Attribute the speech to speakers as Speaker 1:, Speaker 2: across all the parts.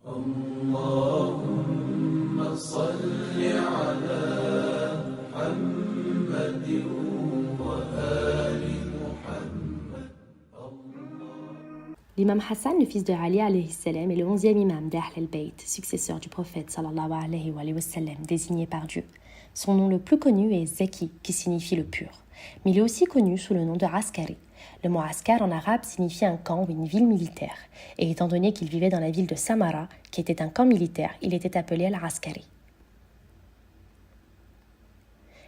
Speaker 1: اللهم صل على محمد وآل محمد.
Speaker 2: L'imam Hassan, le fils de Ali alayhi salam, est le 11e imam d'Ahl al-Bayt, successeur du prophète sallallahu alayhi wa sallam, désigné par Dieu. Son nom le plus connu est Zaki, qui signifie le pur. Mais il est aussi connu sous le nom de Askari. Le mot Askar en arabe signifie un camp ou une ville militaire. Et étant donné qu'il vivait dans la ville de Samara, qui était un camp militaire, il était appelé al-Askari.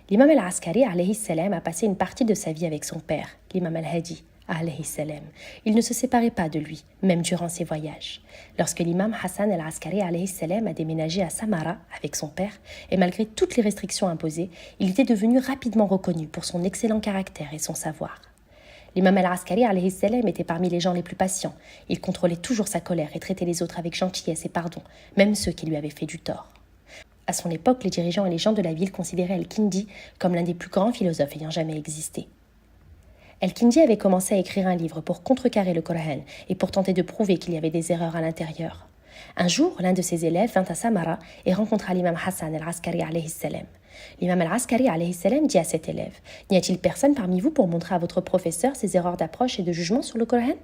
Speaker 2: L'imam al-Askari alayhi salam a passé une partie de sa vie avec son père, l'imam al-Hadi alayhi salam. Il ne se séparait pas de lui, même durant ses voyages. Lorsque l'imam Hassan al-Askari alayhi salam a déménagé à Samara avec son père, et malgré toutes les restrictions imposées, il était devenu rapidement reconnu pour son excellent caractère et son savoir. L'imam al-Askari alayhi salam était parmi les gens les plus patients. Il contrôlait toujours sa colère et traitait les autres avec gentillesse et pardon, même ceux qui lui avaient fait du tort. À son époque, les dirigeants et les gens de la ville considéraient Al-Kindi comme l'un des plus grands philosophes ayant jamais existé. Al-Kindi avait commencé à écrire un livre pour contrecarrer le Coran et pour tenter de prouver qu'il y avait des erreurs à l'intérieur. Un jour, l'un de ses élèves vint à Samara et rencontra l'imam Hassan al-Askari alayhi salam. L'imam al-Askari alayhi salam dit à cet élève : « N'y a-t-il personne parmi vous pour montrer à votre professeur ses erreurs d'approche et de jugement sur le Coran ?»«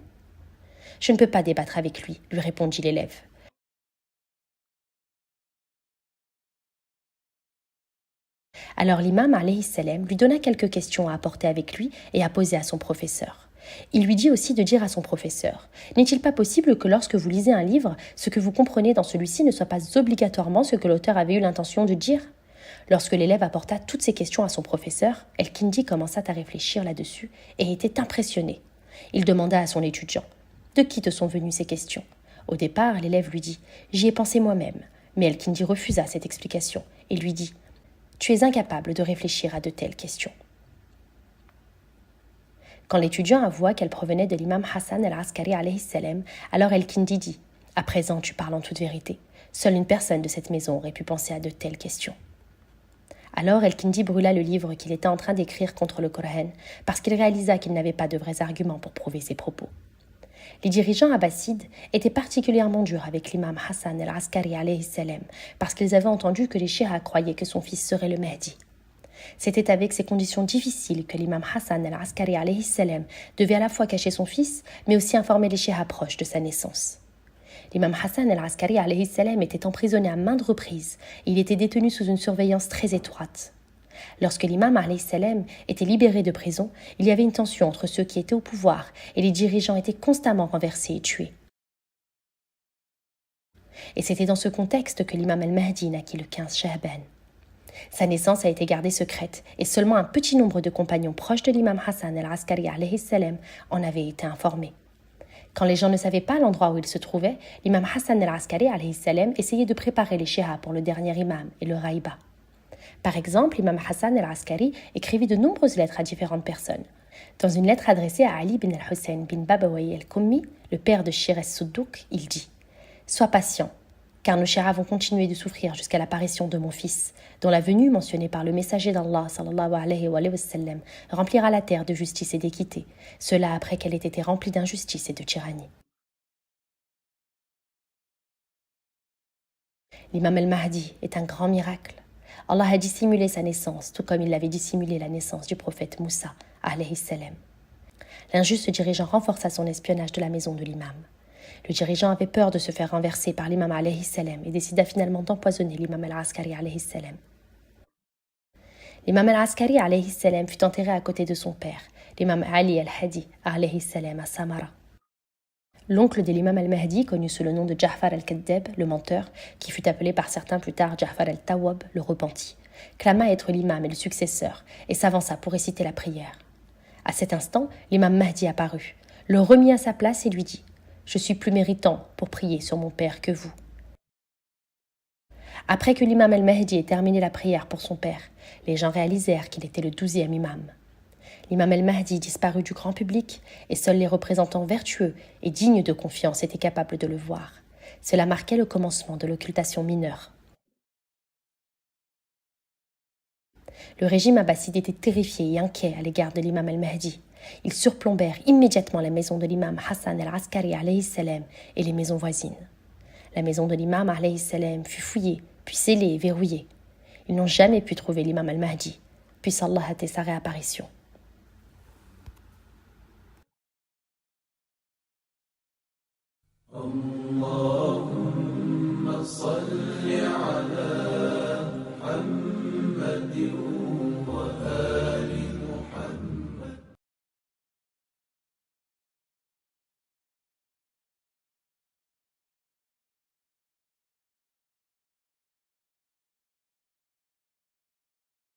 Speaker 2: Je ne peux pas débattre avec lui, » lui répondit l'élève. Alors l'imam alayhi salam lui donna quelques questions à apporter avec lui et à poser à son professeur. Il lui dit aussi de dire à son professeur : « N'est-il pas possible que lorsque vous lisez un livre, ce que vous comprenez dans celui-ci ne soit pas obligatoirement ce que l'auteur avait eu l'intention de dire ?» Lorsque l'élève apporta toutes ces questions à son professeur, Al-Kindi commença à réfléchir là-dessus et était impressionné. Il demanda à son étudiant : « De qui te sont venues ces questions ?» Au départ, l'élève lui dit : « J'y ai pensé moi-même. » Mais Al-Kindi refusa cette explication et lui dit : « Tu es incapable de réfléchir à de telles questions. » Quand l'étudiant avoua qu'elle provenait de l'imam Hassan al-Askari alayhi salam, alors Al-Kindi dit : « À présent, tu parles en toute vérité. Seule une personne de cette maison aurait pu penser à de telles questions. » Alors Al-Kindi brûla le livre qu'il était en train d'écrire contre le Coran parce qu'il réalisa qu'il n'avait pas de vrais arguments pour prouver ses propos. Les dirigeants abbassides étaient particulièrement durs avec l'imam Hassan al-Askari alayhi salam parce qu'ils avaient entendu que les Shia croyaient que son fils serait le Mahdi. C'était avec ces conditions difficiles que l'imam Hassan al-Askari alayhi salam devait à la fois cacher son fils mais aussi informer les Shia proches de sa naissance. L'imam Hassan al-Askari alayhi salam était emprisonné à maintes reprises et il était détenu sous une surveillance très étroite. Lorsque l'imam alayhi salam était libéré de prison, il y avait une tension entre ceux qui étaient au pouvoir et les dirigeants étaient constamment renversés et tués. Et c'était dans ce contexte que l'imam al-Mahdi naquit le 15 Sha'ban. Sa naissance a été gardée secrète et seulement un petit nombre de compagnons proches de l'imam Hassan al-Askari alayhi salam en avaient été informés. Quand les gens ne savaient pas l'endroit où il se trouvait, l'imam Hassan al-Askari alayhi salam essayait de préparer les Shia pour le dernier imam et le raïba. Par exemple, l'imam Hassan al-Askari écrivit de nombreuses lettres à différentes personnes. Dans une lettre adressée à Ali bin al-Hussein bin Babawayh al-Kummi, le père de Shir as-Sudduq, il dit : « Sois patient, car nos Shia vont continuer de souffrir jusqu'à l'apparition de mon fils, dont la venue mentionnée par le messager d'Allah sallallahu alayhi wa sallam remplira la terre de justice et d'équité, cela après qu'elle ait été remplie d'injustice et de tyrannie. » L'imam al-Mahdi est un grand miracle. Allah a dissimulé sa naissance, tout comme il avait dissimulé la naissance du prophète Moussa alayhi salam. L'injuste dirigeant renforça son espionnage de la maison de l'imam. Le dirigeant avait peur de se faire renverser par l'imam alayhi salam et décida finalement d'empoisonner l'imam al-Askari alayhi salam. L'imam al-Askari alayhi salam fut enterré à côté de son père, l'imam Ali al-Hadi alayhi salam à Samara. L'oncle de l'imam al-Mahdi, connu sous le nom de Ja'far al-Kaddab, le menteur, qui fut appelé par certains plus tard Ja'far al-Tawwab, le repenti, clama être l'imam et le successeur et s'avança pour réciter la prière. À cet instant, l'imam Mahdi apparut, le remit à sa place et lui dit : « Je suis plus méritant pour prier sur mon père que vous. » Après que l'imam al-Mahdi ait terminé la prière pour son père, les gens réalisèrent qu'il était le 12e imam. L'imam al-Mahdi disparut du grand public et seuls les représentants vertueux et dignes de confiance étaient capables de le voir. Cela marquait le commencement de l'occultation mineure. Le régime abbasside était terrifié et inquiet à l'égard de l'imam al-Mahdi. Ils surplombèrent immédiatement la maison de l'imam Hassan al-Askari alayhi salam et les maisons voisines. La maison de l'imam alayhi salam fut fouillée, puis scellée et verrouillée. Ils n'ont jamais pu trouver l'imam al-Mahdi, puisse Allah hâter sa réapparition.
Speaker 1: Allah